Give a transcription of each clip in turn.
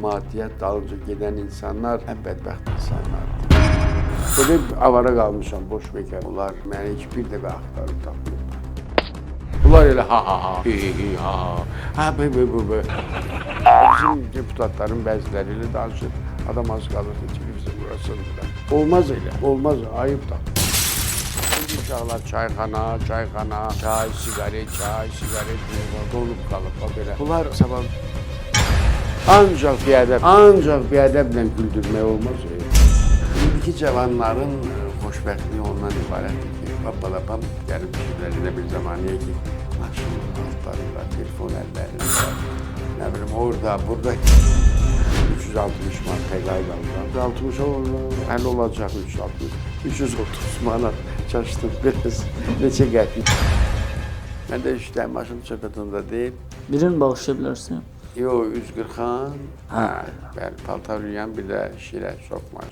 maddiyat dalınca gedən insanlar ən bədbəxt insanlardır. Böyle avara qalmışam, boş bekar. Bunlar məni heç bir dəfə axtarıb tapmıyorlar. Bunlar elə ha ha ha, hi hi hi ha ha, ha bu. Bizim deputatların bəziləri ilə danışır. Adam az qalırsa televizyon burasında. Olmaz elə, olmaz, ayıp da. Uşaqlar çayxana, çay, sigaret donub qalıb belə. Bunlar sabah ancaq bir ədəblə güldürmək olmaz. İndiki cavanların xoşbəxtliyi ondan ibarətdir ki, papalapam gəlib düşürlər bir zamaniyə ki, maşın altlarında, telefon əllərində, nə bilim orada, burada 360 manat təqaüd alacaq. 60 həll olacaq 330 manat çaşdım biraz, neçə qəpik. Mən də işləyim maşın söhbətində deyil. Birini bağışlaya bilərsin? Yox, 140-an, bəli, paltar yuyən bir də şirə soxmaq.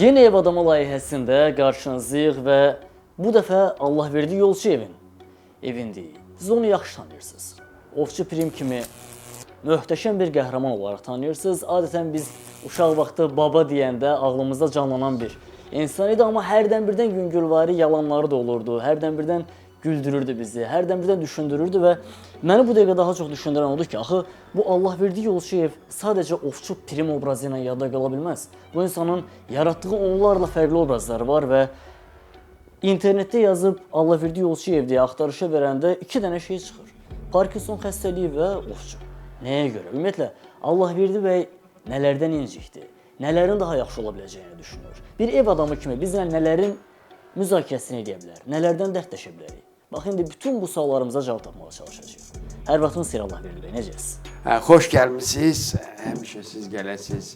Yeni ev adamı layihəsində qarşınızdayıq və bu dəfə Allahverdi Yolçu evindir. Siz onu yaxşı tanıyırsınız. Ovçu Prim kimi möhtəşəm bir qəhrəman olaraq tanıyırsınız. Adətən biz uşaq vaxtı baba deyəndə ağlımızda canlanan bir insan idi, amma hərdən birdən yüngülvari yalanları da olurdu. Hərdən birdən güldürürdü bizi, hərdən birdən düşündürürdü və məni bu dəqiqə daha çox düşündürən odur ki, axı bu Allahverdi Yolçu ev sadəcə Ovçu Prim obrazı ilə yadda qala bilməz. Bu insanın yaratdığı onlarla fərqli obrazları var və internetdə yazıb Allahverdi Yolçu ev deyə axtarışa verəndə 2 dənə şey çıxır. Parkinson xəstəliyi və ovçu. Nəyə görə? Ümumiyyətlə, Allahverdi bəy nələrdən incikdir, nələrin daha yaxşı ola biləcəyini düşünür. Bir ev adamı kimi bizlə nələrin müzakirəsini edə bilər, nələrdən dərdləşə bilərik. Bax, indi bütün bu suallarımıza cavab tapmağa çalışacağıq. Hər vaxtınız xeyir Allahverdi bəy, necəsiniz? Xoş gəlmişsiniz, həmişə siz gələsiniz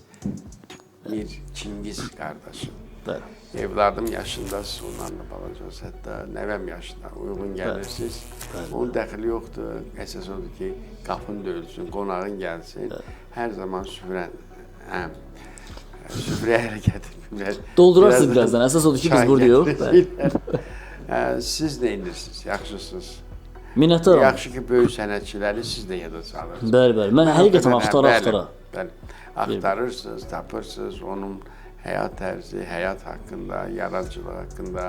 bir Çingiz qardaşım. Bəli. Evladım yaşındasınız, onlarla balacaqsınız, hətta nəvəm yaşında uyğun gəlirsiniz. Onun dəxili yoxdur, əsas odur ki, qapın döyülsün, qonağın gəlsin, hər zaman süfrəyə hərəkət etmirlər. Doldurarsınız birazdan, əsas odur ki, biz buradayıq. Siz nə edirsiniz, yaxşısınız? Minnətdaram. Yaxşı ki, böyük sənətçiləri siz də yada salırsınız. Bəli, mən həqiqətən axtara. Axtarırsınız, tapırsınız, onun həyat tərzi, həyat haqqında, yaradıcılıq haqqında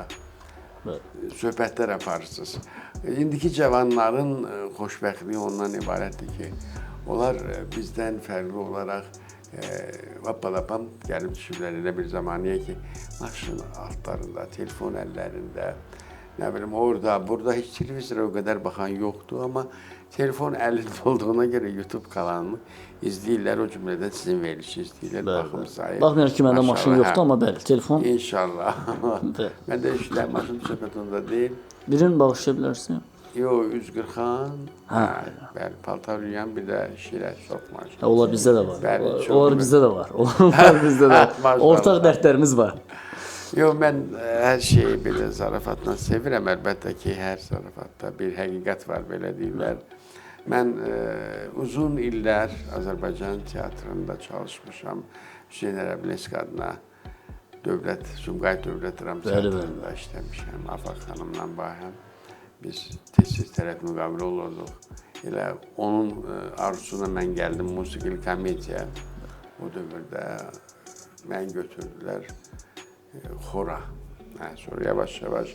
söhbətlər aparırsınız. İndiki cavanların xoşbəxtliyi ondan ibarətdir ki, onlar bizdən fərqli olaraq vapalapam gəlib düşürlər elə bir zamaniyə ki, maşın altlarında, telefon əllərində, nə bilim orada, burada heç televizora o qədər baxan yoxdur, amma telefon əlində olduğuna görə YouTube kanalını izləyirlər, o cümlədən sizin verilişi izləyirlər, baxım sayı. Baxmayaraq ki, məndə maşın yoxdur, amma bəli, telefon. İnşallah. Mən də işləyim maşın söhbətində deyil. Birini bağışlaya bilərsin? Yox, 140-an, bəli, paltar yuyən bir də şirə soxmaq. Onlar bizdə də var. Onlar bizdə də var. Onlar bizdə də var. Ortaq dərdlərimiz var. Yox, mən hər şeyi belə zarafatla sevirəm. Əlbəttə ki, hər zarafatda bir həqiqət var, belə deyirlər. Mən uzun illər Azərbaycan teatrında çalışmışam. Hüseyn Ərəblesk adına Sumqayıt Dövlət Dram Teatrında işləmişəm. Afaq xanımla bahəm. Biz tez-tez tərəf müqavilə olurduq. Elə onun arzusuna mən gəldim musiqili komediya. O dövrdə mən götürdülər xora. Sonra yavaş-yavaş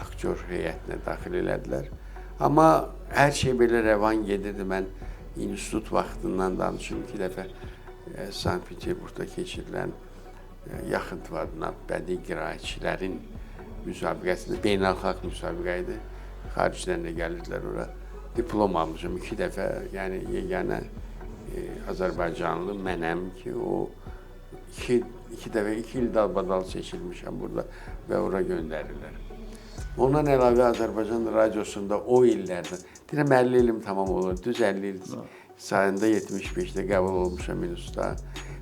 aktyor heyətinə daxil elədilər. Amma hər şey belə rəvan gedirdi. Mən institut vaxtından danışım. 2 dəfə Sankt-Peterburqda keçirilən Yaxıntıv adına bədii qiraətçilərin müsabiqəsində beynəlxalq müsabiqə idi. Xaricdən də gəlirdilər ora. Diplom almışım 2 dəfə. Yəni yeganə Azərbaycanlı mənəm ki, o 2 dəfə 2 il dalbadal seçilmişəm burada və ora göndərirlər. Ondan əlavə Azərbaycan radiosunda o illərdə, deyirəm 50 ilim tamam olur, düz 50 il sayında 75-də qəbul olmuşam Minusda.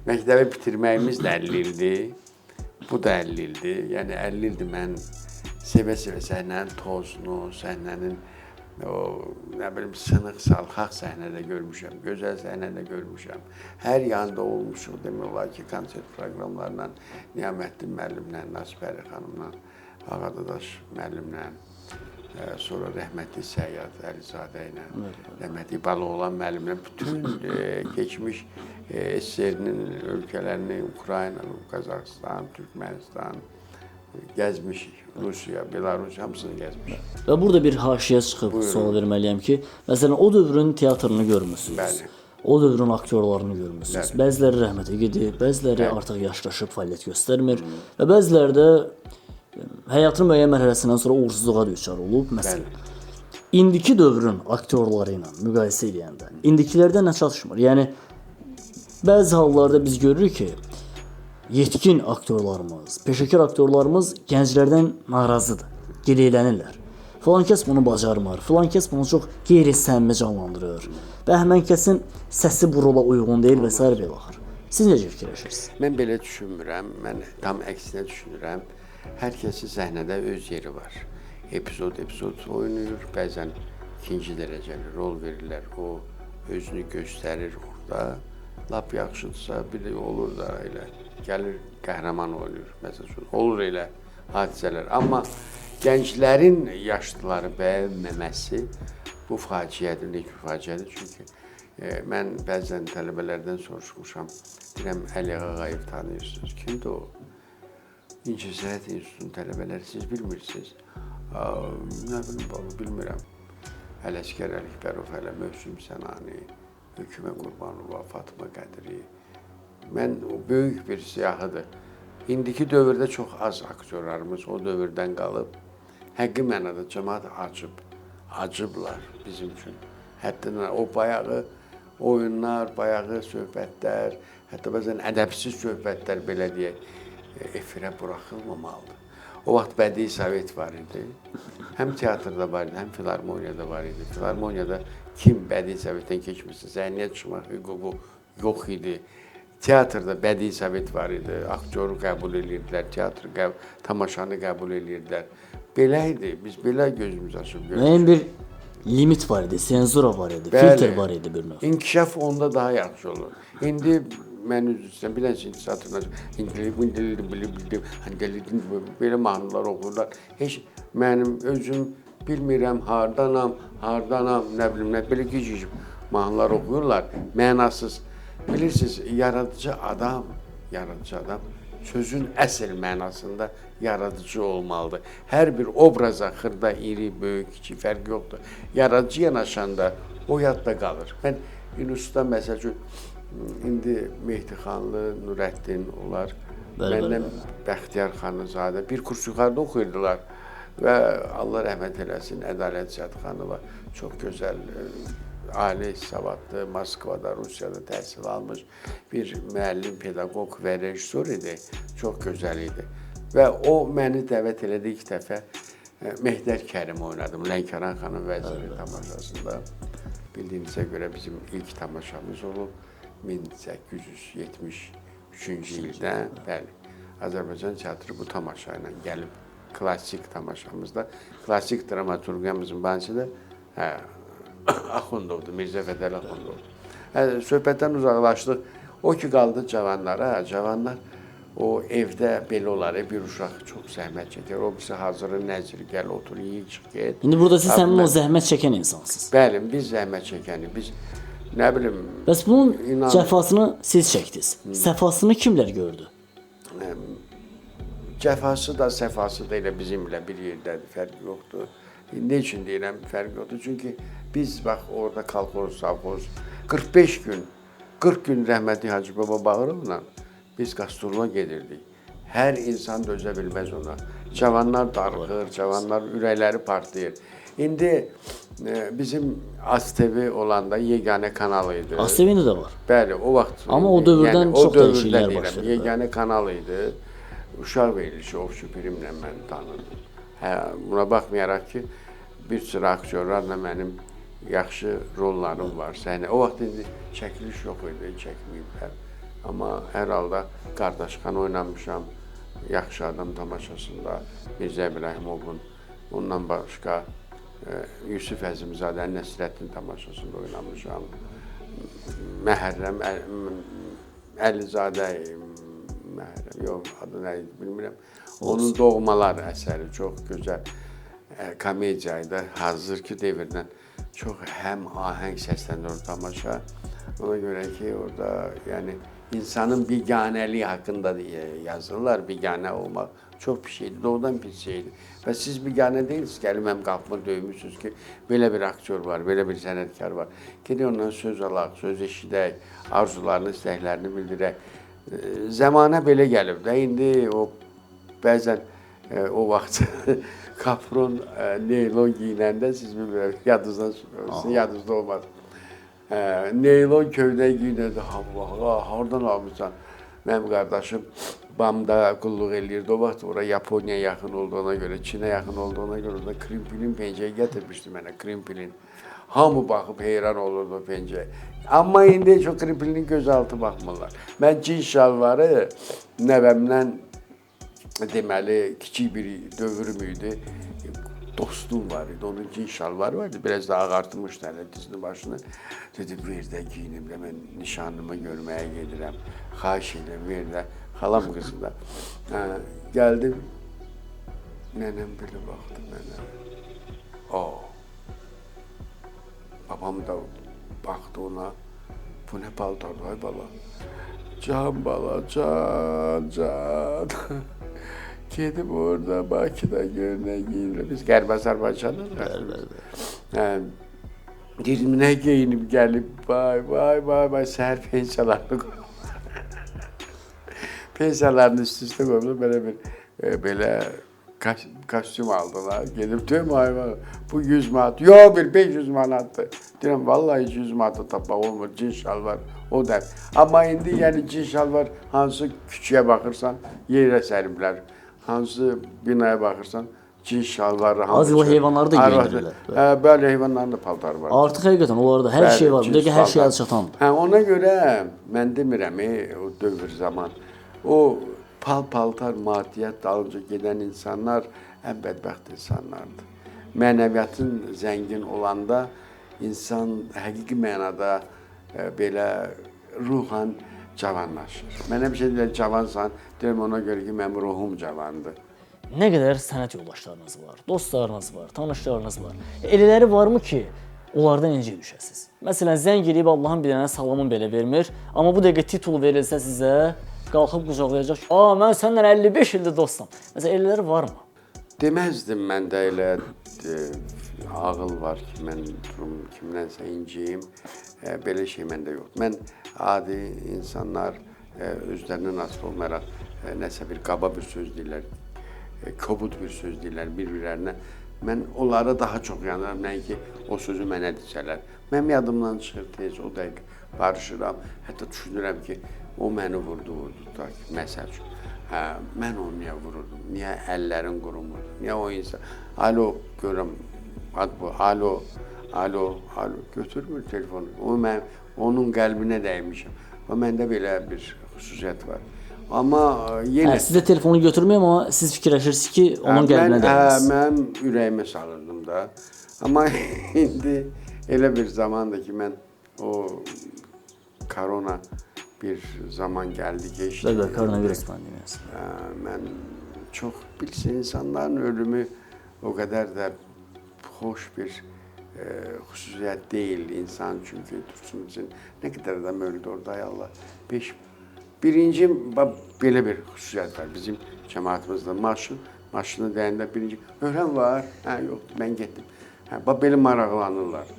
Məktəbi bitirməyimiz də 50 ildir, bu da 50 ildir. Yəni 50 ildir mən sevə-sevə səhnənin tozunu, səhnənin o, nə bilim, sınıq, salxaq səhnədə görmüşəm, gözəl səhnədə görmüşəm. Hər yanda olmuşuq, demək olar ki, konsert proqramlarla, Niyaməddin müəllimlə, Nasipəri xanımla, Ağadadaş müəllimlə, Sonra rəhmətli Səyyad Əlizadə ilə, rəhmətli Baloğlan müəllimlə bütün keçmiş SSR-nin ölkələrini, Ukrayna, Qazaxıstan, Türkmənistan gəzmişik. Rusiya, Belarus hamısını gəzmişik. Və burada bir haşiyə çıxıb sual verməliyəm ki, məsələn, o dövrün teatrını görmüsünüz. Bəli. O dövrün aktyorlarını görmüsünüz. Bəziləri rəhmətə gedib, bəziləri artıq yaşlaşıb fəaliyyət göstərmir və bəziləri də həyatın müəyyən mərhələsindən sonra uğursuzluğa düçar olub. Məsələn, indiki dövrün aktyorları ilə müqayisə edəndə indikilərdə nə çatışmır? Yəni bəzi hallarda biz görürük ki, yetkin aktyorlarımız, peşəkar aktyorlarımız gənclərdən narazıdır, gileylənirlər. Filan kəs bunu bacarmır, filan kəs bunu çox qeyri-səmimi canlandırır və həmən kəsin səsi bu rola uyğun deyil və s. belə axır. Siz necə fikirləşirsiniz? Mən belə düşünmürəm, mən tam əksinə düşünürəm. Hər kəsin səhnədə öz yeri var. Epizod oynayır, bəzən ikinci dərəcəli rol verirlər, o özünü göstərir orada. Lap yaxşıdırsa, bir də olur da elə gəlir qəhrəman oynayır, məsələn, olur elə hadisələr. Amma gənclərin yaşlıları bəyənməməsi bu faciədir, necə faciədir? Çünki mən bəzən tələbələrdən soruşmuşam, deyirəm, Əli Ağayev tanıyırsınız, kimdir o? İncəsənət İnstitutunun tələbələri siz bilmirsiniz. Nə bilim, bilmirəm. Ələsgər Əlikbərov, Ələ Mövsüm Sənani, Hökümə Qurbanova, Fatma Qədiri. Mən o böyük bir siyahıdır. İndiki dövrdə çox az aktyorlarımız o dövrdən qalıb. Həqiqi mənada cəmaat acıblar bizim üçün. Hətta o bayağı oyunlar, bayağı söhbətlər, hətta bəzən ədəbsiz söhbətlər belə deyək, efirə buraxılmamalıdır. O vaxt bədii sovet var idi. Həm teatrda var idi, həm filarmoniyada var idi. Filarmoniyada kim bədii sovetdən keçmişsə, səhnəyə çıxmaq hüququ yox idi. Teatrda bədii sovet var idi, aktyoru qəbul edirdilər, tamaşanı qəbul edirdilər. Belə idi, biz belə gözümüz açıb görmüşük. Müəyyən bir limit var idi, senzura var idi, filtr var idi bir növ. İnkişaf onda daha yaxşı olur. İndi mən üzrsən, bilən satırlar, belə mahnılar oxuyurlar. Heç mənim özüm bilmirəm, hardanam, nə bilim, belə gecikib mahnılar oxuyurlar, mənasız. Bilirsiniz, yaradıcı adam sözün əsl mənasında yaradıcı olmalıdır. Hər bir obraza xırda, iri, böyük, kiçik fərq yoxdur. Yaradıcı yanaşanda o yadda qalır. Mən institutda məsəl üçün, indi Mehdi xanlı, Nurəddin, onlar məndən Bəxtiyar Xanlızadə bir kurs yuxarıda oxuyurdular və Allah rəhmət eləsin, Ədalət Ziyadxanova çox gözəl, ali savadlı, Moskvada, Rusiyada təhsil almış bir müəllim, pedaqoq və rejissor idi, çox gözəl idi. Və o məni dəvət elədi ilk dəfə Mehdər Kərim oynadım, Lənkəran xanım vəziri tamaşasında. Bildiyinizə görə bizim ilk tamaşamız olub 1873-cü ildə, bəli, Azərbaycan teatrı bu tamaşa ilə gəlib, klassik tamaşamızda, klassik dramaturqiyamızın banisi də Axundovdur, Mirzə Fətəli Axundovdur. Söhbətdən uzaqlaşdıq, o ki qaldı cavanlara, cavanlar o evdə belə olar, bir uşaq çox zəhmət çəkər, o birisi hazırı nəzir, gəl, otur, yiyin, çıx, get. İndi burada siz həmin o zəhmət çəkən insansınız. Bəli, biz zəhmət çəkəni, biz nə bilim... Bəs bunun cəfasını siz çəkdiniz, səfasını kimlər gördü? Cəfası da, səfası da elə bizimlə bir yerdədir, fərq yoxdur. Ne üçün deyirəm, fərq yoxdur? Çünki biz, bax, orada kolxoz, savxoz, 45 gün, 40 gün rəhmətli Hacı Baba Bağırovla biz qastroluna gedirdik. Hər insan dözə bilməz ona. Cavanlar darıxır, cavanlar ürəkləri partlayır. İndi bizim ASTV olanda yeganə kanal idi. ASTV-də də var. Bəli, o vaxt... Amma o dövrdən çox dəyişikliklər baş verir. Yeganə kanal idi. Uşaq verilişi, Ovçu Pirimlə mən tanıdım. Buna baxmayaraq ki, bir sıra aktyorlarla mənim yaxşı rollarım var. O vaxt indi çəkiliş yox idi, çəkməyiblər. Amma hər halda Qardaşxan oynamışam, Yaxşı Adam tamaşasında, Mirzə İbrahimovun, ondan başqa Yusif Əzimzadənin Nəsrəddin tamaşasında oynamışam. Məhərrəm Əlizadə, yox, adı nə idi, bilmirəm. Onun Doğmalar əsəri çox gözəl. komediyaydı. Hazırki devirdən çox həm ahəng səslənir tamaşa. Ona görə ki, orada yəni insanın biganəliyi haqqında yazırlar. Biganə olmaq çox bir şeydir, doğrudan bir şeydir. Və siz biganə deyilsiniz, gəlib mənim qapımı döymüsünüz ki, belə bir aktyor var, belə bir sənətkar var. Gedək ondan söz alaq, söz eşidək, arzularını, istəklərini bildirək. Zamanə belə gəlib də, indi o bəzən o vaxt kapron, neylon giyinəndə siz bilmirəm, yadınızda olmaz. Neylon köynək giyinəndə, hardan almışsan? Mənim qardaşım BAM-da qulluq eləyirdi. O vaxt ora Yaponiya yaxın olduğuna görə, Çinə yaxın olduğuna görə orada krimpilin pencəyi gətirmişdi mənə, krimpilin. Hamı baxıb heyran olurdu o pencəyə. Amma indi heç o krimpilinin gözaltı baxmırlar. Mən cins şalvarı nəvəmdən deməli kiçik bir dövrüm idi. Dostum var idi, onun cins şalvarı vardı. Biraz da ağartmışdı hələ dizini başını. Dedim, ver də giyinim də, mən nişanlımı görməyə gedirəm. Xahiş edirəm, ver də. Xalam qızı da. Gəldim, nənəm belə baxdı mənə. Babam da baxdı ona. Bu nə paltardı, ay bala. Can bala, can. Gedib orada Bakıda görünə giyinir. Biz Qərb Azərbaycan'dan. Dedim, nə geyinib gəlib, vay, səhər pensiyalarını qoyulur. Pensiyalarını üst-üstə qoyulur, belə kostyum aldılar. Gedib, tüm hayvan, bu 100 manat, yox bir 500 manatdır. Deyirəm, vallahi 100 manatı tapmaq olmur, cins şalvar, o da. Amma indi, yəni cins şalvar, hansı küçüyə baxırsan, yerə səriblər. Hansı binaya baxırsan, cins şalvarı, az o heyvanları da giyindirirlər. Bəli, heyvanların da paltarı var. Artıq həqiqətən onlarda hər şey var. Bir də ki, hər şey az çatandır. Ona görə mən demirəm, o dövr zaman, o paltar, madiyyət dalınca gedən insanlar ən bədbəxt insanlardır. Mənəviyyatın zəngin olanda insan həqiqi mənada belə ruhan cavanlaşır. Mənə bir şey deyirlər, cavansan, deyirəm ona görə ki, mənim ruhum cavandır. Nə qədər sənət yoldaşlarınız var, dostlarınız var, tanışlarınız var. Elələri varmı ki, onlardan incə düşəsiniz? Məsələn, zəng edib Allahın bir dənə salamın belə vermir, amma bu dəqiqə titul verilsə sizə, qalxıb qucaqlayacaq ki, mən səndən 55 ildir dostum. Məsələn, elələri varmı? Deməzdim məndə elə ağıl var ki, mən kimdənsə inciyim, belə şey məndə yoxdur. Mən adi insanlar özlərindən asılı olmayaraq nəsə bir qaba bir söz deyirlər, kobud bir söz deyirlər bir-birlərinə. Mən onlara daha çox yanıram, nəinki o sözü mənə desələr. Mənim yadımdan çıxır tez, o dəqiq barışıram. Hətta düşünürəm ki, o məni vurdu, da ki, məsəl üçün. Mən onu niyə vururdum, niyə əllərin qurumurdu, niyə o insan... Alo, görürəm, alo, götürmür telefonu. Onun qəlbinə dəymişəm. Və məndə belə bir xüsusiyyət var. Amma yenə... Siz də telefonu götürməyəm, amma siz fikirləşirsiniz ki, onun qəlbinə dəyməz. Mən ürəyimə salırdım da. Amma indi elə bir zamandır ki, mən o korona bir zaman gəldi, geçdi. Bəli, koronavirus pandemiyası. Mən çox bilsin, insanların ölümü o qədər də xoş bir xüsusiyyət deyil insan çünki dursun üçün. Nə qədər adam öldü orada, ay Allah. Birinci, belə bir xüsusiyyət var bizim cəmaatımızda. Maşını dəyəndə birinci, ölən var, yoxdur, mən getdim. Belə maraqlanırlar.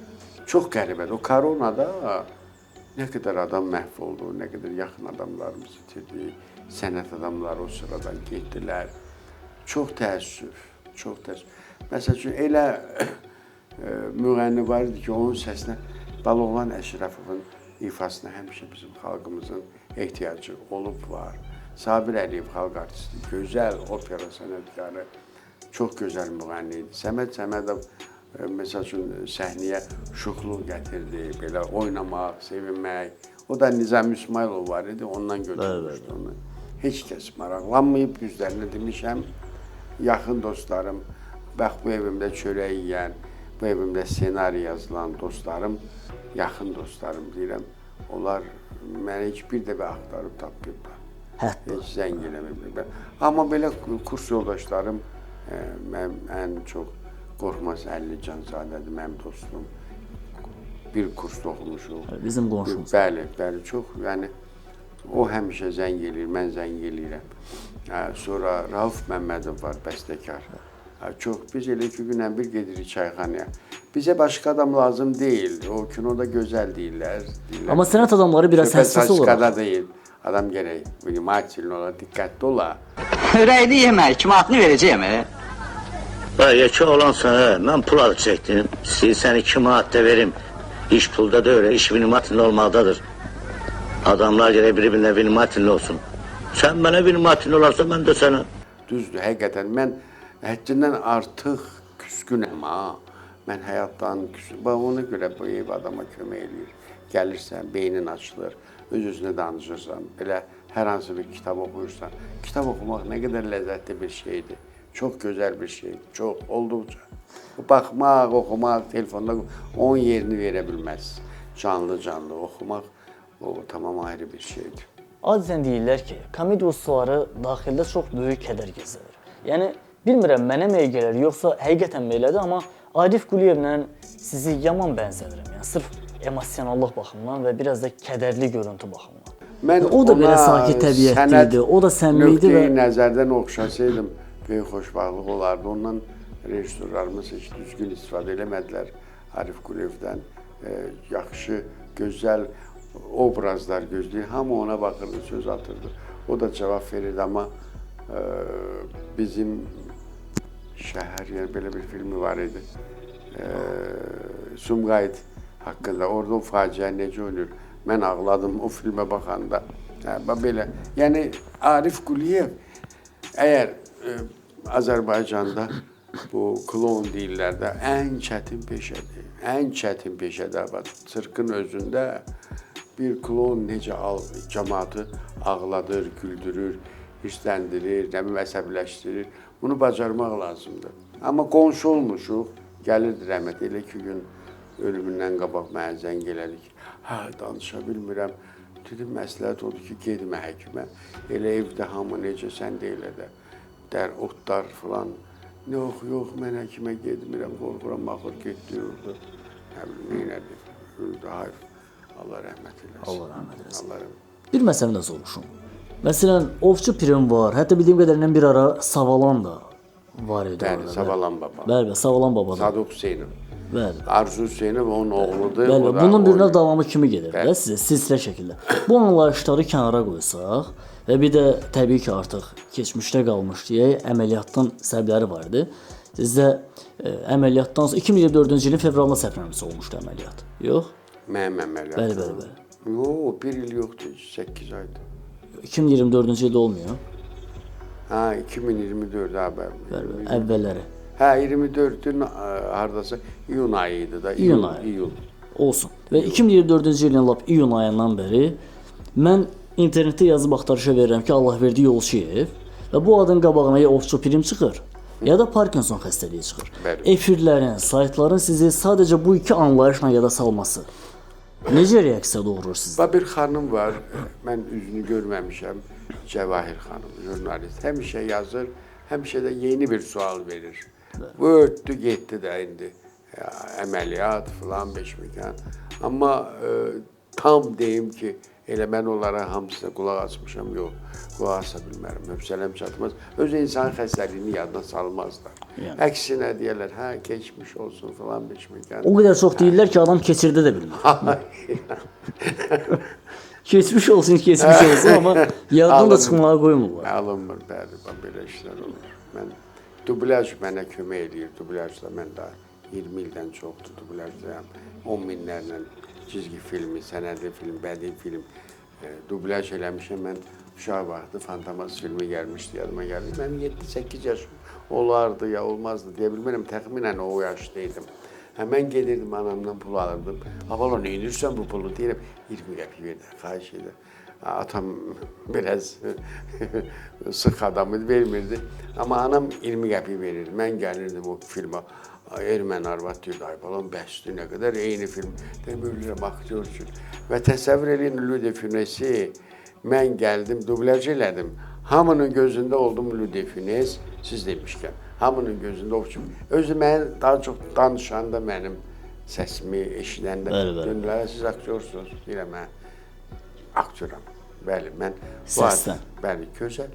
Çox qəribədir. O koronada nə qədər adam məhv oldu, nə qədər yaxın adamlarımız itirdi, sənət adamları o sıradan getdilər. Çox təəssüf, çox təəssüf. Məsəl üçün, elə müğənni var idi ki, onun səsinə Baloğlan Əşrəfovun ifasına həmişə bizim xalqımızın ehtiyacı olub var. Sabir Əliyev xalq artisti, gözəl opera sənətkarı, çox gözəl müğənni idi. Səməd Səmədov, məsəl üçün, səhnəyə şuxluq gətirdi, belə oynamaq, sevinmək. O da Nizami İsmailov var idi, ondan götürmüşdü onu. Heç kəs maraqlanmayıb, yüzlərini demişəm, yaxın dostlarım, bax bu evimdə çörək yiyən, bu evimdə senari yazılan dostlarım, yaxın dostlarım deyirəm, onlar mənə heç bir dəfə axtarıb tapmayıblar. Hətta. Heç zəng eləməyiblər. Amma belə kurs yoldaşlarım mənim ən çox Qorxmaz Əlli Canzadədir, mənim dostum. Bir kursda oxumuşuq. Bizim qonşumuz. Bəli, çox. Yəni o həmişə zəng eləyir, mən zəng eləyirəm. Sonra Rauf Məmmədov var, bəstəkar. Çox. Biz elə iki gündən bir gedirik çayxanaya. Bizə başqa adam lazım deyil. O kinoda gözəl deyirlər. Amma sənət adamları biraz həssas olur. Söhbət deyil. Adam gərək vнимательно ola, diqqətli ola. Ürəkli yemək, kimatını verəcəyəm, Yekə olansan, mən pul alacaqdım. İstəyirsən 2 manat da verim. İş pulda da öyle, iş vinimatinli olmalıdır. Adamlar gerek birbirine vinimatinli olsun. Sen bana vinimatinli olarsa ben de sana. Düzdür, həqiqətən mən həddindən artıq küskünəm ha. Mən həyatdan küskün. Ona görə bu ev adama kömək eləyir. Gəlirsən, beynin açılır, öz-özünə danışırsan, belə hər hansı bir kitab oxuyursan. Kitab oxumaq nə qədər ləzzətli bir şeydir. Çox gözəl bir şeydir, çox, olduqca. Baxmaq, oxumaq, telefonda onun yerini verə bilməz. Canlı oxumaq, o tamam ayrı bir şeydir. Adətən deyirlər ki, komediya ustaları daxildə çox böyük kədər gəzdirir. Yəni, bilmirəm, mənə mi gəlir, yoxsa həqiqətən mi elədir, amma Arif Quliyevlə sizi yaman bənzədirəm. Yəni, sırf emosionallıq baxımından və biraz da kədərli görüntü baxımından. O da belə sakit təbiətli idi, o da səmimi idi və... Nəzərdən oxşasaydım, böyük xoşbəxtlik olardı. Ondan rejissorlarımız heç düzgün istifadə eləmədilər Arif Quliyevdən. Yaxşı, gözəl obrazlar gözləyir. Hamı ona baxırdı, söz atırdı. O da cavab verirdi, amma bizim Şəhər, yəni belə bir filmi var idi. Sumqayıt haqqında. Orada o faciə necə olur? Mən ağladım o filmə baxanda. Belə. Yəni Arif Quliyev əgər Azərbaycanda bu kloun deyirlər də ən çətin peşədir. Ən çətin peşədir. Sirkin özündə bir kloun necə cəmaatı ağladır, güldürür, hirsləndirir, əsəbləşdirir. Bunu bacarmaq lazımdır. Amma qonşu olmuşuq, gəlirdi rəhmət. Elə ki gün ölümündən qabaq mənə zəng elədi ki, danışa bilmirəm. Dedim, məsləhət odur ki, gedmə həkimə. Elə evdə hamı necə, sən də elə də. Otlar filan. Yox, mən həkimə gedmirəm, qorxuram, axır getdi, öldü. Nə bilim, neynədir, öldü, hayır. Allah rəhmət eləsin. Allah rəhmət eləsin. Allah rəhmət. Bir məsələ də soruşum. Məsələn, Ovçu Pirim var, hətta bildiyim qədərilə bir ara Savalan da var idi. Bəli, Savalan baba. Bəli, Savalan baba da. Sadıq Hüseynov. Bəli. Arzu Hüseynov onun oğludur. Bəli, bunun birinə davamı kimi gedir də sizə, silsilə şəkildə. Bu anlayışları kənara qoysaq və bir də təbii ki, artıq keçmişdə qalmış deyək, əməliyyatdan səbəbləri var idi. Sizdə əməliyyatdan sonra 2024-cü ilin fevralında səhvləməsi olmuşdu əməliyyat. Yox? Mənim əməliyyatım. Bəli. Yox, 1 il yoxdur, 8 aydır. 2024-cü ildə olmuyor. 2024 Bəli, əvvəlləri. 24-ün hardasa iyun ayı idi da. İyul. Olsun. Və 2024-cü ilin lap iyun ayından bəri mən internetdə yazıb axtarışa verirəm ki, Allahverdi Yolçiyev və bu adın qabağına ya Ovçu Pirim çıxır, ya da Parkinson xəstəliyi çıxır. Bəli. Efirlərin, saytların sizi sadəcə bu iki anlayışla yada salması necə reaksiya doğurur sizdə? Bir xanım var, mən üzünü görməmişəm, Cəvahir xanım, jurnalist. Həmişə yazır, həmişə də yeni bir sual verir. Bu ötdü, getdi də indi. Əməliyyat filan, beşməkan. Amma tam deyim ki, elə mən onlara hamısına qulaq açmışam, yox, qulaq asa bilmərəm, hövsələm çatmaz. Öz insan xəstəliyini yadına salmazlar. Əksinə deyərlər, keçmiş olsun filan, beşməkan. O qədər çox deyirlər ki, adam keçirdə də bilmir. Keçmiş olsun, amma yaddan da çıxmağa qoymurlar. Alınmır, bəli, belə işlər olur. Dublaj mənə kömək edir, dublajda mən daha 20 ildən çoxdur dublajdayam. 10 minlərlə cizgi filmi, sənədli film, bədii film dublaj eləmişəm. Mən uşaq vaxtı Fantomas filmi gəlmişdi, yadıma gəldi. Mənim 7-8 yaşım olardı ya olmazdı deyə bilmirəm, təxminən o yaşdaydım. Mən gedirdim, anamdan pul alırdım. Abala, nə edirsən bu pulu deyirəm, 20 qəpik verdi, xahiş edir. Atam biraz sıx adamı vermirdi. Amma anam 20 qəpik verirdi. Mən gəlirdim o filmə. Erməni arvad deyirdi, ay balam bəsdir, nə qədər eyni film. Demirəm, aktyor üçün. Və təsəvvür edin, Louis de Funès-i mən gəldim, dublaj elədim. Hamının gözündə oldum Louis de Funès, siz demişkən. hamının gözündə ovçu. Özü mən daha çox danışanda mənim səsimi eşidəndə döndülər, siz aktyorsunuz, deyirəm mən aktyoram. Bəli, mən səsdən. Bəli, gözəl.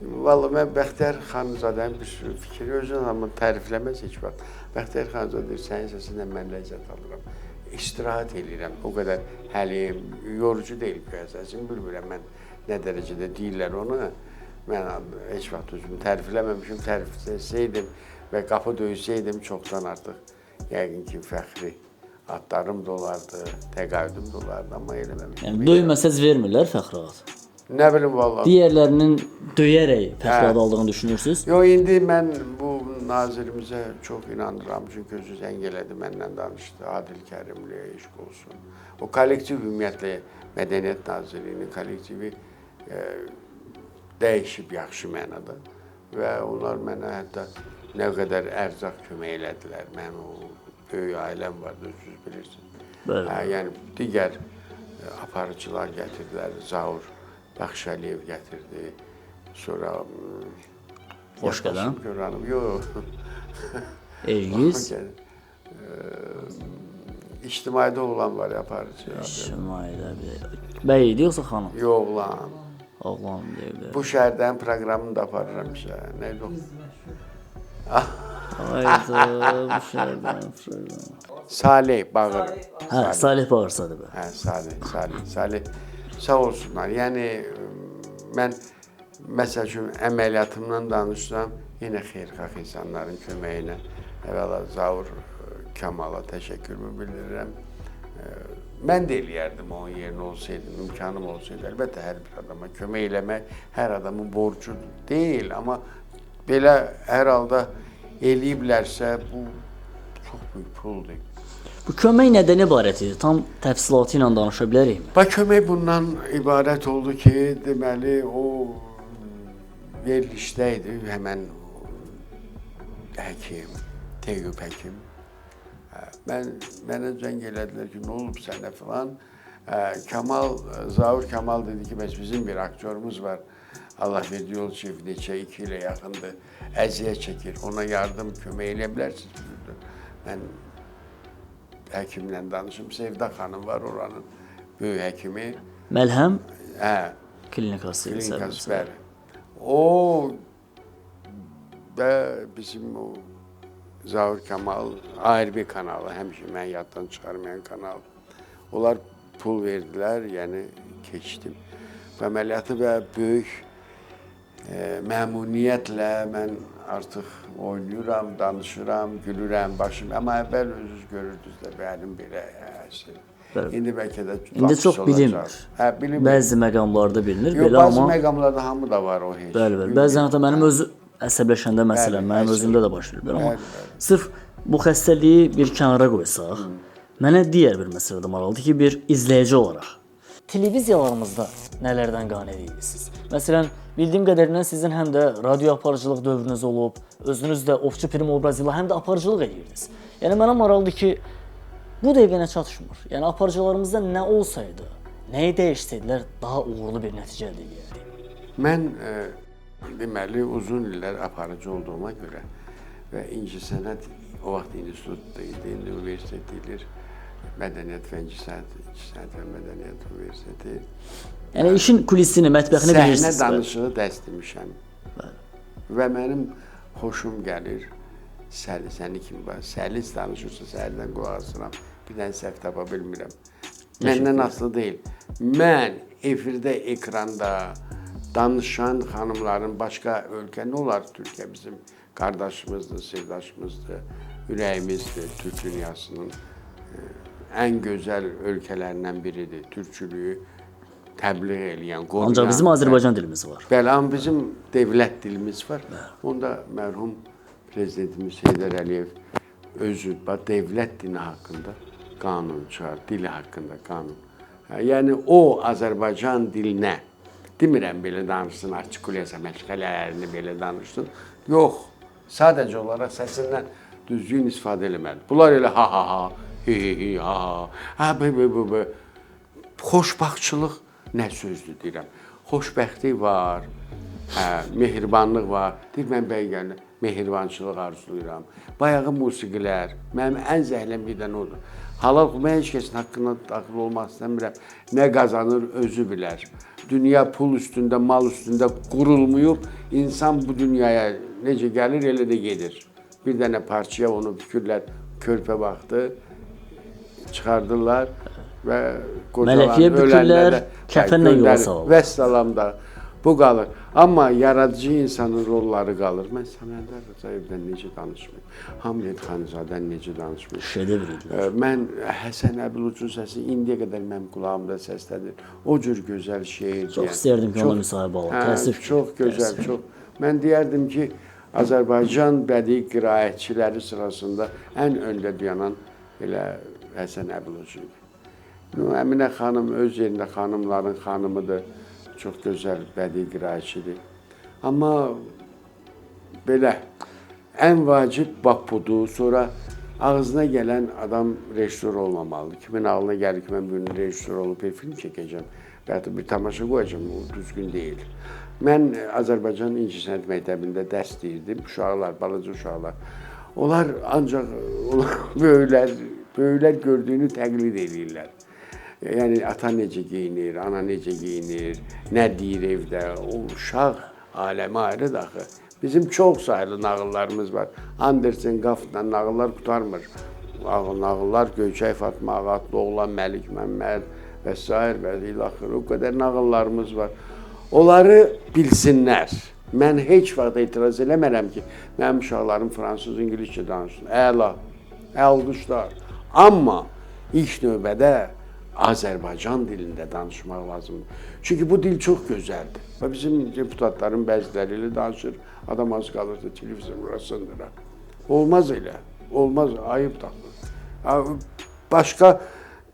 Vallahi mən Bəxtiyar Xanzadənin bir sürü fikri özünə amma tərifləməz heç vaxt. Bəxtiyar Xanzadə deyir, sənin səsindən mən ləzzət alıram. İstirahat edirəm. O qədər həlim, yorucu deyil ki, səsim bilmirəm mən nə dərəcədə deyirlər onu. Mən heç vaxt özümü tərifləməmişim, tərifləsəydim və qapı döysəydim çoxdan artıq yəqin ki, fəxri adlarım da olardı, təqaüdüm də olardı, amma eləməmişim. Yəni döyməsəz vermirlər fəxri ad. Nə bilim vallahi. Digərlərinin döyərək fəxri ad aldığını düşünürsünüz? Yox, indi mən bu nazirimizə çox inanıram, çünki özü zəng elədi, məndən danışdı, Adil Kərimli, eşq olsun. O kollektiv ümumiyyətlə Mədəniyyət Nazirliyinin kollektivi dəyişib yaxşı mənada və onlar mənə hətta nə qədər ərzaq kömək elədilər. Mən o böyük ailəm vardı, siz bilirsiniz. Yəni digər aparıcılar gətirdilər, Zaur Baxşəliyev gətirdi, sonra Xoşqədəm? Yox. Ergiz? İctimaidə olan var ya, aparıcı. İctimaidə bəy idi yoxsa xanım? Yox lan. Oğlan deyirlər. Bu şəhərdən proqramını da aparıram işə. Nə yox? Ayda, bu şəhərdən proqram. Salih Bağır. Hə, Salih Bağırsadır bə. Hə, Salih. Sağ olsunlar. Yəni mən məsəl üçün əməliyyatımdan danışsam, yenə xeyirxah insanların köməyinə əvvəla Zaur Kamala təşəkkürümü bildirirəm. Mən də eləyərdim onun yerinə olsaydım, imkanım olsaydı. Əlbəttə, hər bir adama kömək eləmək hər adamın borcudur. Deyil, amma belə hər halda eləyiblərsə, bu çox böyük puldur. Bu kömək nədən ibarət idi? Tam təfsilatı ilə danışa bilərikmi? Bax, kömək bundan ibarət oldu ki, deməli, o verilişdə idi, həmən həkim, Teyyub həkim. Mənə zəng elədilər ki, nə olub sənə filan. Zaur Kamal dedi ki, bəs bizim bir aktyorumuz var. Allah verdi Yolçiyev neçə 2 ilə yaxındır, əziyyət çəkir. Ona yardım, kömək eləyə bilərsiniz. Mən həkimlə danışım. Sevda xanım var oranın böyük həkimi. Məlhəm? Hə. Klinikası. Klinikası, bəli. O və bizim o Zaur Kamal ayrı bir kanalı, həmişə mən yaddan çıxarmayan kanal. Onlar pul verdilər, yəni keçdim. Və əməliyyatı və böyük məmnuniyyətlə mən artıq oynayıram, danışıram, gülürəm, başım. Amma əvvəl özünüz görürdünüz də mənim belə əsir. İndi bəlkə də İndi çox bilinmir. Hə, bilinmir. Bəzi məqamlarda bilinir, yox, belə amma... Bəzi məqamlarda hamı da var o heç. Bəli. Bəzən hətta mənim özü əsəbləşəndə məsələn, mənim özümdə də baş verir. Amma sırf bu xəstəliyi bir kənara qoysaq, mənə digər bir məsələ də maraqlıdır ki, bir izləyici olaraq televiziyalarımızda nələrdən qane edirsiniz? Məsələn, bildiyim qədərilə sizin həm də radio aparıcılıq dövrünüz olub, özünüz də Ovçu Pirim obrazı ilə həm də aparıcılıq edirdiniz. Yəni mənə maraqlıdır ki, bu dəqiqə nə çatışmır? Yəni aparıcılarımızda nə olsaydı, nəyi dəyişsəydilər daha uğurlu bir nəticə əldə edərdik? Mən deməli uzun illər aparıcı olduğuma görə və İncəsənət o vaxt institutda idi, indi universitet deyilir. Mədəniyyət və İncəsənət və Mədəniyyət Universiteti. Yəni işin kulisini, mətbəxini bilirsiniz. Səhnə danışığı dərs demişəm. Və mənim xoşum gəlir. Səni kimi var. Səlis danışırsa səhərdən qulaq asıram. Bir dənə səhv tapa bilmirəm. Məndən asılı deyil. Mən efirdə, ekranda danışan xanımların başqa ölkə nə olar? Türkiyə bizim qardaşımızdır, sevdaşımızdır, ürəyimizdir. Türk dünyasının ən gözəl ölkələrindən biridir. Türkçülüyü təbliğ eləyən, qoruyan. Ancaq bizim Azərbaycan dilimiz var. Bəli, amma bizim dövlət dilimiz var. Onda mərhum prezidentimiz Heydər Əliyev özü dövlət dini haqqında qanun çıxar, dili haqqında qanun. Yəni o Azərbaycan dilinə demirəm belə danışsın, artikulyasiya məşğələlərini belə danışsın. Yox, sadəcə olaraq səsindən düzgün istifadə eləməli. Bunlar elə ha ha ha, hi hi hi ha ha, ha bu. Xoşbaxtçılıq nə sözdür deyirəm. Xoşbəxtlik var, mehribanlıq var. Deyir, mən bəy mehribançılıq arzulayıram. Bayağı musiqilər, mənim ən zəhləm gedən odur. Halal mən heç kəsin haqqında daxil olmaq istəmirəm. Nə qazanır, özü bilər. Dünya pul üstündə, mal üstündə qurulmayıb, insan bu dünyaya necə gəlir, elə də gedir. Bir dənə parçaya onu fikirlər, körpə vaxtı çıxardırlar və Mələkiyə bükürlər, kəfənlə yola salırlar. Vəssalam da bu qalır. Amma yaradıcı insanın rolları qalır. Mən Səməndər Rızayevdən necə danışmayım, Hamlet Xanizadədən necə danışmayım. Şedevr idilər. Mən Həsən Əbülücün səsi indiyə qədər mənim qulağımda səslənir. O cür gözəl şeir. Çox istərdim ki, ona müsahibə alım. Təəssüf ki. Çox gözəl, çox. Mən deyərdim ki, Azərbaycan bədii qiraətçiləri sırasında ən öndə dayanan elə Həsən Əbülücün idi. Əminə xanım öz yerində xanımların xanımıdır. Çox gözəl bədii qiraətçidir. Amma belə ən vacib bax budur. Sonra ağzına gələn adam rejissor olmamalıdır. Kimin ağlına gəlir ki, mən bugün rejissor olub bir film çəkəcəm və ya bir tamaşa qoyacam, o düzgün deyil. Mən Azərbaycan İncəsənət Məktəbində dərs deyirdim. Uşaqlar, balaca uşaqlar. Onlar ancaq böyüklər gördüyünü təqlid edirlər. Yəni ata necə geyinir, ana necə geyinir, nə deyir evdə, o uşaq aləmi ayrıdır axı. Bizim çox sayılı nağıllarımız var. Andersen, Qafla nağıllar qutarmır. Nağıllar Göyçək Fatma, Ağatlı oğlan, Məlik Məmməd və s. və ilaxır. O qədər nağıllarımız var. Onları bilsinlər. Mən heç vaxt etiraz eləmərəm ki, mənim uşaqlarım fransız, ingiliscə danışsın. Əla, alqışlar. Amma ilk növbədə Azərbaycan dilində danışmaq lazımdır. Çünki bu dil çox gözəldir. Və bizim deputatların bəziləri ilə danışır. Adam az qalırsa televizyon burasındır. Olmaz elə. Olmaz, ayıb taxılır. Başqa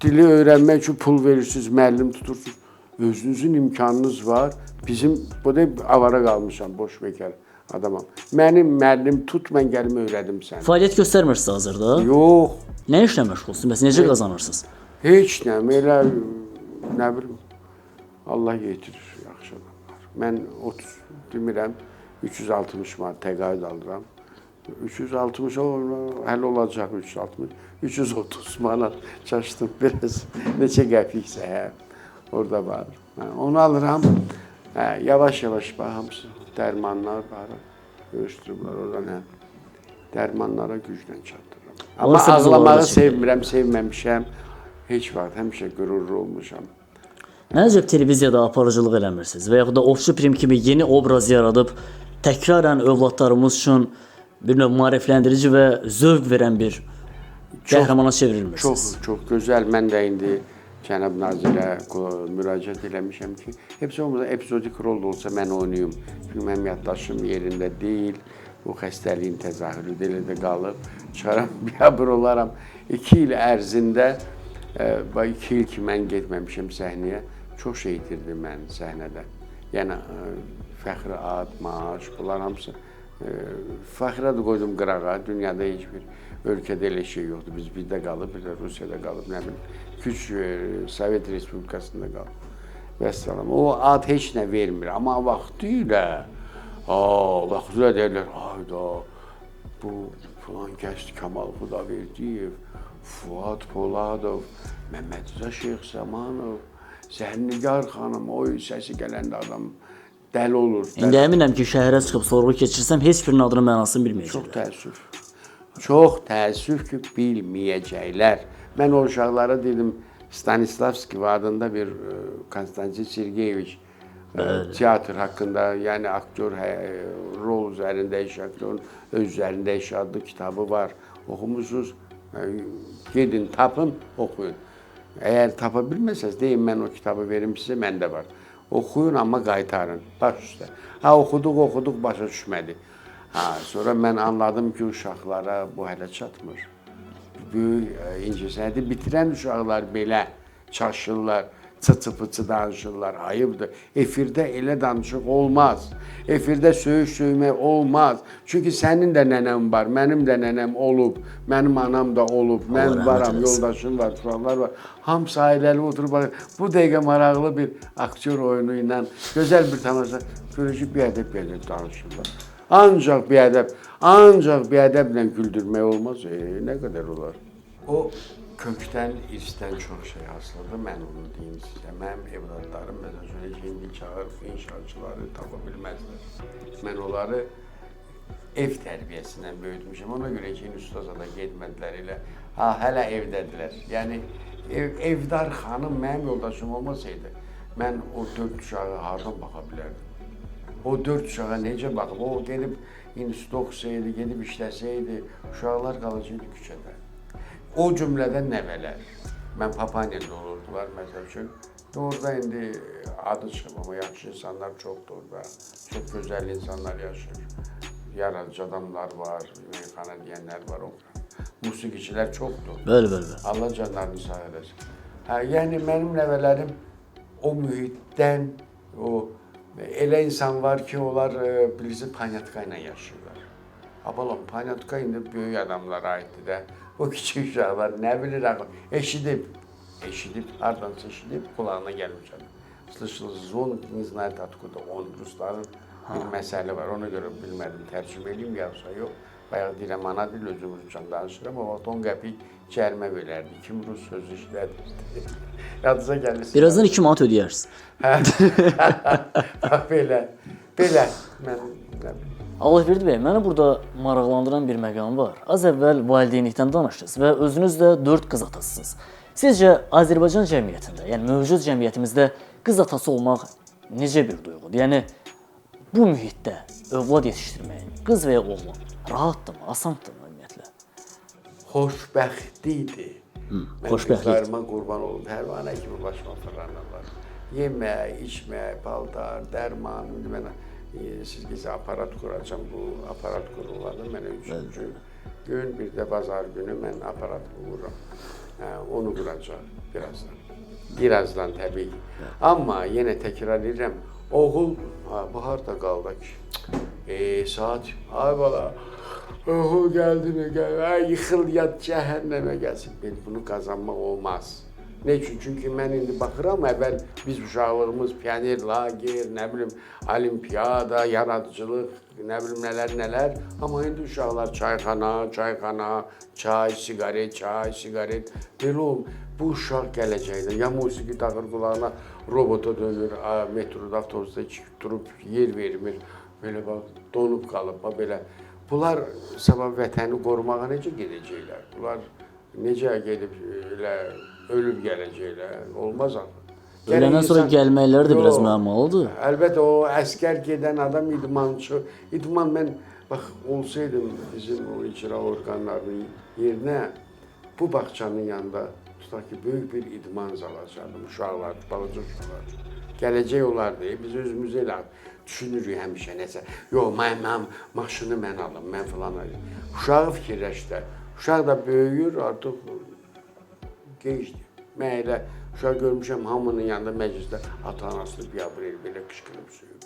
dili öyrənmək üçün pul verirsiniz, müəllim tutursunuz. Özünüzün imkanınız var. Bizim, bu da avara qalmışam, boş bekar adamam. Mənim müəllim tut, mən gəlim öyrədim səni. Fəaliyyət göstərmirsiniz hazırda? Yox. Nə işlə məşğulsunuz? Bəs necə qazanırsınız? Heç nə, elə, nə bilim, Allah yetirir, yaxşı adamlar. Mən 30, demirəm, 360 manat təqaüd alıram. 360, hələ olacaq 360, 330 manat çaşdım biraz, neçə qəpiksə, orada var. Onu alıram, yavaş-yavaş hamısı dərmanlar var, görüşdürürlər oradan, dərmanlara güclə çatdırıram. Amma ağlamağı sevmirəm, sevməmişəm. Heç vaxt, həmişə qürurlu olmuşam. Nəcəb televiziyada aparıcılıq eləmirsiniz və yaxud da Ovçu Prim kimi yeni obraz yaradıb təkrarən övladlarımız üçün bir növ maarifləndirici və zövq verən bir qəhrəmana çevrilmirsiniz? Çox gözəl. Mən də indi cənab nazirə müraciət eləmişəm ki, hepsi olmasa epizodik rol da olsa mən oynayım. Çünki mənim yaddaşım yerində deyil. Bu xəstəliyin təzahürü də qalıb. Çıxaram, biabır olaram. 2 il ərzində 2 il ki, mən getməmişəm səhnəyə, çox şey itirdim mən səhnədə. Yəni, fəxri ad, maaş, bunlar hamısı. Fəxri adı qoydum qırağa, dünyada heç bir ölkədə elə şey yoxdur. Biz birdə qalıb, bir də Rusiyada qalıb, nə bilim, Küç Sovet Respublikasında qalıb. Vəssalam. O ad heç nə vermir, amma vaxtı ilə deyirlər, hayda, bu falan gəzdi Kamal Xudaverdiyev, Fuad Poladov, Məmmədrəza Şeyx Zamanov, Zəhnigar xanım, oy səsi gələndə adam dəli olur. İndi əminəm ki, şəhərə çıxıb sorğu keçirsəm, heç birinin adının mənasını bilməyəcəklər. Çox təəssüf. Çox təəssüf ki, bilməyəcəklər. Mən o uşaqlara dedim, Stanislavski adında bir Konstantin Sergeyeviç teatr haqqında, yəni aktyor rol üzərində iş, aktyorun öz üzərində iş adlı kitabı var. Oxumusunuz, gedin, tapın, oxuyun. Əgər tapa bilməsəz, deyin, mən o kitabı verim sizə, məndə var. Oxuyun, amma qaytarın, baş üstə. Oxuduq, başa düşmədi. Sonra mən anladım ki, uşaqlara bu hələ çatmır. Böyük incəsənəti bitirən uşaqlar belə çaşırlar. çıçı-pıçı danışırlar, ayıbdır. Efirdə elə danışıq olmaz. Efirdə söymək olmaz. Çünki sənin də nənəm var, mənim də nənəm olub, mənim anam da olub, mən rəhmət varam, eləsin. yoldaşım var, uşaqlar var. Hamısı ailəli oturub baxır. Bu dəqiqə maraqlı bir aktyor oyunu ilə gözəl bir tamaşa görüşüb bir ədəb danışırlar. Ancaq bir ədəblə güldürmək olmaz. Nə qədər olar? O kökdən, irsdən çox şey asılıdır. Mən onu deyim sizə. Mənim evladlarım məsələn indi çağırıb inşaatçıları tapa bilməzlər. Mən onları ev tərbiyəsindən böyütmüşəm. Ona görə ki, ustaza da getmədilər elə. Hələ evdədirlər. Yəni evdar xanım mənim yoldaşım olmasaydı, mən o 4 uşağı hardan baxa bilərdim? O 4 uşağa necə baxıb? O gedib institutda oxusaydı, gedib işləsəydi, uşaqlar qalacaqdı küçədə. O cümlədən nəvələr. Mən Papaniyada olurdular məsəl üçün. Orada indi adı çıxıb, amma yaxşı insanlar çoxdur orada. Çox gözəl insanlar yaşayır. Yaradıcı adamlar var, meyxana deyənlər var orada. Musiqiçilər çoxdur. Bəli. Allah canlarını sağ eləsin. Yəni mənim nəvələrim o mühitdən, elə insan var ki, onlar bilirsiniz Panyatka ilə yaşayırlar. Abalım, Panyatka indi böyük adamlara aiddir də. O kiçik uşaqlar nə bilir, eşidib, hardansa eşidib, qulağına gəlmişəm. Слышал звон, не знает откуда он. Rusların bir məsələ var, ona görə bilmədim, tərcümə edeyim yoxsa yox. Bayaq deyirəm, ana dil özüm ruscan danışıram, o vaxt 10 qəpik cərimə verərdi. Kim rus sözü işlədirdi. Yadınıza gəlirsin. Birazdan 2 manat ödəyərsiniz. Belə, mən nə bilim. Allahverdi bəy, məni burada maraqlandıran bir məqam var. Az əvvəl valideynlikdən danışdınız və özünüz də 4 qız atasısınız. Sizcə Azərbaycan cəmiyyətində, yəni mövcud cəmiyyətimizdə qız atası olmaq necə bir duyğudur? Yəni bu mühitdə övlad yetişdirmək, qız və ya oğlan rahatdırmı, asandır ümumiyyətlə? Xoşbəxtlikdir. Mən xoşbəxtlik. qızlarıma qurban olum, pərvanə kimi başıma fırlanırlar. Yemək, içmək, paltar, dərman, mən sizə aparat quracam, bu aparat quruladı mənə 3-cü gün, bir də bazar günü mən aparat qururam. Onu quracaq birazdan təbii. Amma yenə təkrar edirəm, oğul, bu harada qaldı ki? Saat, ay bala, oğul gəldi mi, yıxıl, yat, cəhənnəmə gəlsin. Bunu qazanmaq olmaz. Ne üçün? Çünki mən indi baxıram, əvvəl biz uşaqlığımız pioner, lager, nə bilim, olimpiyada, yaradıcılıq, nə bilim nələr. Amma indi uşaqlar çayxana, çay, sigaret. Belə olm, bu uşaq gələcəkdə ya musiqi taxır qulağına, robota dönür, metroda, avtobusda durub yer vermir, belə bax, donub qalıb, belə. Bunlar sabah vətəni qorumağa necə gedəcəklər? Bunlar necə gedib elə ölüb gələcəklər? Olmaz axı. Öləndən sonra gəlməkləri də biraz müəmmalıdır. Əlbəttə, o əskər gedən adam idmançı. İdman mən, bax, olsaydım bizim o icra orqanlarının yerinə bu bağçanın yanında tutaq ki, böyük bir idman zalı açardım. Uşaqlar, balaca uşaqlar. Gələcək olardı. Biz özümüz elə düşünürük həmişə nəsə. Yox, maşını mən alım, mən filan alım. Uşağı fikirləşdə. Uşaq da böyüyür, artıq gençdir. Mən elə uşaq görmüşəm hamının yanında məclisdə ata-anasını biabır el, belə qışqırıb suyur.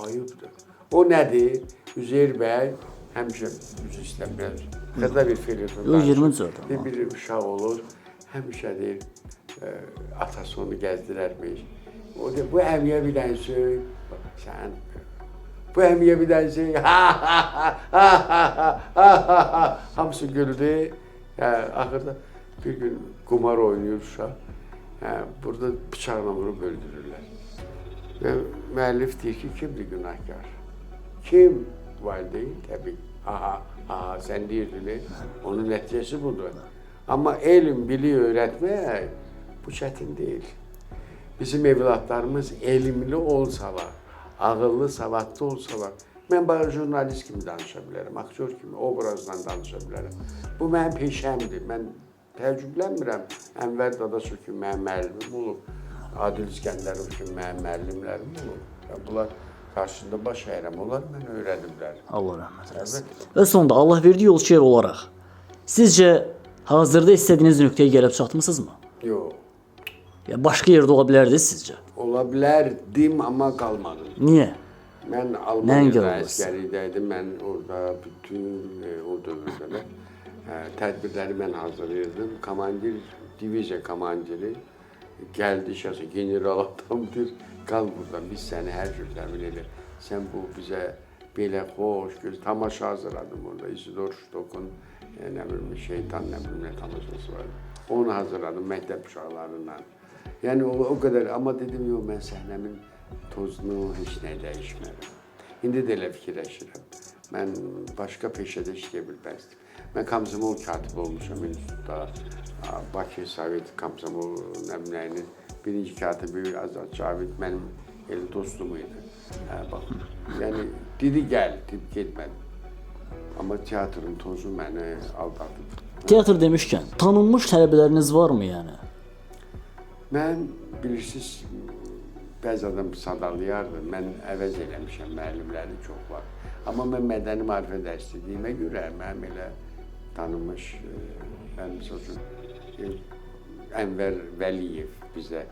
Ayıbdır. O nədir? Üzeyir bəy həmişə üzü istəmir. Xəzə bir filifin bir uşaq olur, həmişə deyir, atası onu gəzdirərmiş. O deyir, bu əmiyə bir dənə söy, sən, bu əmiyə bir dənə söy, hamısı güldü. Axırda bir gün qumar oynayır uşaq, burada bıçaqla vurub öldürürlər. Və müəllif deyir ki, kimdir günahkar? Kim? Valideyn, təbii. Sən deyirdin, onun nəticəsi budur. Amma elm, bilik öyrətmək bu çətin deyil. Bizim evlatlarımız elmli olsalar, ağıllı, savadlı olsalar, mən bana jurnalist kimi danışa bilərəm, aktyor kimi, obrazla danışa bilərəm. Bu mənim peşəmdir. Mən təəccüblənmirəm. Ənvər Dadaşov kimi mənim müəllimim olub, Adil İskəndərov kimi mənim müəllimlərim olub. Bunlar qarşısında baş əyirəm, onlar mənə öyrədiblər. Allah rəhmət eləsin. Və sonda Allahverdi yolçuyer olaraq, sizcə hazırda istədiyiniz nöqtəyə gəlib çatmısınızmı? Yox. Ya başqa yerdə ola bilərdi sizcə? Ola bilərdim, amma qalmadım. Niyə? Mən Nəyə Almaniyada görə olursun? əskərlikdəydim. Mən orada bütün o dövrdə tədbirləri mən hazırlayırdım. Komandir, diviziya komandiri gəldi, şəxsə general adamdır. Qal burada, biz səni hər cür təmin edir. Sən bu bizə belə xoş göz tamaşa hazırladım orada. Isidor Stokun nə bilim şeytan nə bilim nə tamaşası var. Onu hazırladım məktəb uşaqlarından. Yəni o qədər, amma dedim yox, mən səhnəmin tozunu heç nə dəyişmərəm. İndi də elə fikirləşirəm. Mən başqa peşədə işləyə bilməzdim. Mən komsomol katibi olmuşam institutda. Bakı Sovet komsomol nəmləyinin birinci katibi Azad Cavid mənim elə dostum idi. Bax, yəni dedi gəl, dedi getmədim. Amma teatrın tozu məni aldatıb. Teatr demişkən, tanınmış tələbələriniz varmı yəni? Mən bilirsiniz, bəzi adam sadalayardı. Mən əvəz eləmişəm, müəllimləri çox var. Amma mən mədəni maarifə dərslediyimə görə mənim elə tanınmış, mən misal üçün Ənvər Vəliyev bizə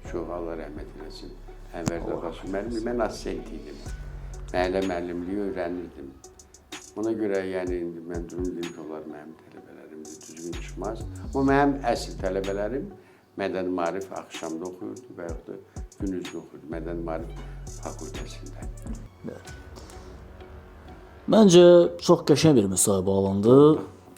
çox Allah rəhmət eləsin. Ənvər Dadaşov müəllim, mən assistent idim. Müəllimliyi öyrənirdim. Ona görə yəni indi mən düşünürəm ki, onlar mənim tələbələrim düzgün çıxmaz. Amma mənim əsl tələbələrim mədəni maarif axşamda oxuyurdu və yaxud da gündüzdə oxuyurdu mədəni maarif fakültəsində. Məncə çox qəşəng bir müsahibə alındı.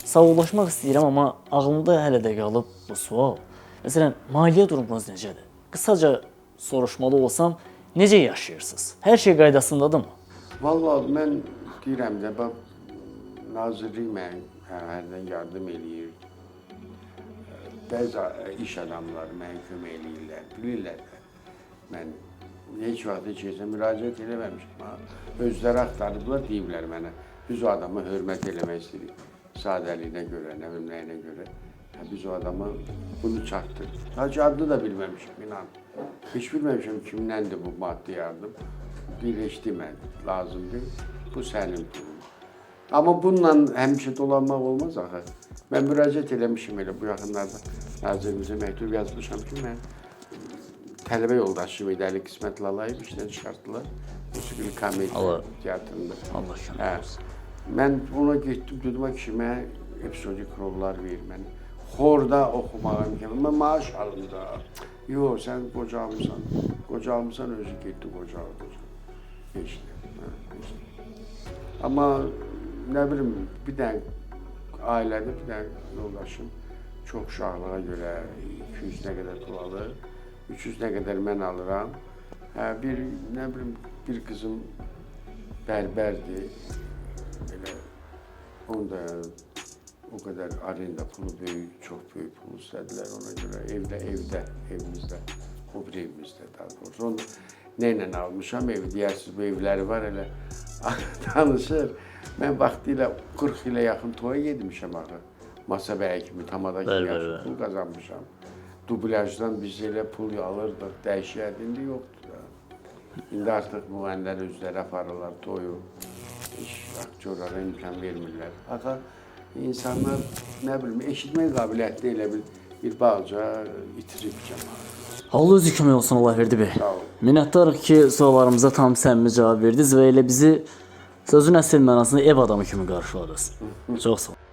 Sağollaşmaq istəyirəm, amma ağlımda hələ də qalıb bu sual. Məsələn, maliyyə durumunuz necədir? Qısaca soruşmalı olsam, necə yaşayırsınız? Hər şey qaydasındadırmı? Vallahi mən deyirəm də, bax, nazirlik mən hərdən yardım eləyir. Bəzi iş adamları mənə kömək eləyirlər, bilirlər də. Mən heç vaxt heç yersə müraciət eləməmişəm. Özləri axtarıblar, deyiblər mənə. Biz o adamı hörmət eləmək istəyirik. Sadəliyinə görə, nə bilim nəyinə görə. Biz o adama bunu çatdırıq. Sadəcə adını da bilməmişəm, inan. Heç bilməmişəm kimdəndir bu maddi yardım. Birləşdi mən, lazımdır. Bu sənin pulun. Amma bununla həmişə dolanmaq olmaz axı. Mən müraciət eləmişim elə bu yaxınlarda nazirimizə məktub yazmışam ki, mən tələbə yoldaşım idi, Əli Qismət Lalayev işdən çıxartdılar. Musiqili komediya teatrında. Allah şükür olsun. Mən ona getdim, dedim ki, mənə episodik rollar verir mənə. Xorda oxumağa imkanı. Mən maaş alım da. Yox, sən qocalmısan. Qocalmısan, özü getdi qocaldı. Geçdi. Amma nə bilim, bir dənə ailədə bir dənə yoldaşım çox uşaqlığa görə 200 nə qədər pul alır, 300 nə qədər mən alıram. Bir, nə bilim, bir qızım bərbərdir. Belə, onu da o qədər arenda pulu böyük, çox böyük pul istədilər ona görə. Evimizdə, o bir evimizdə daha doğrusu. Onu nəylə almışam evi, deyərsiniz bu evləri var elə danışır. Mən vaxtilə 40 ilə yaxın toya gedmişəm axı. Masa bəyi kimi, tamada kimi yaxşı pul qazanmışam. Dublyajdan biz elə pul alırdıq, dəhşət, indi yoxdur da. İndi artıq müğənnilər özləri aparırlar toyu. Heç aktyorlara imkan vermirlər. Axı insanlar, nə bilim, eşitmək qabiliyyətli elə bir bağca itirib cəmaat. Allah özü kömək olsun, Allah verdi bəy. Sağ olun. Minnətdarıq ki, suallarımıza tam səmimi cavab verdiniz və elə bizi sözün əsl mənasında ev adamı kimi qarşıladınız. Çox sağ olun.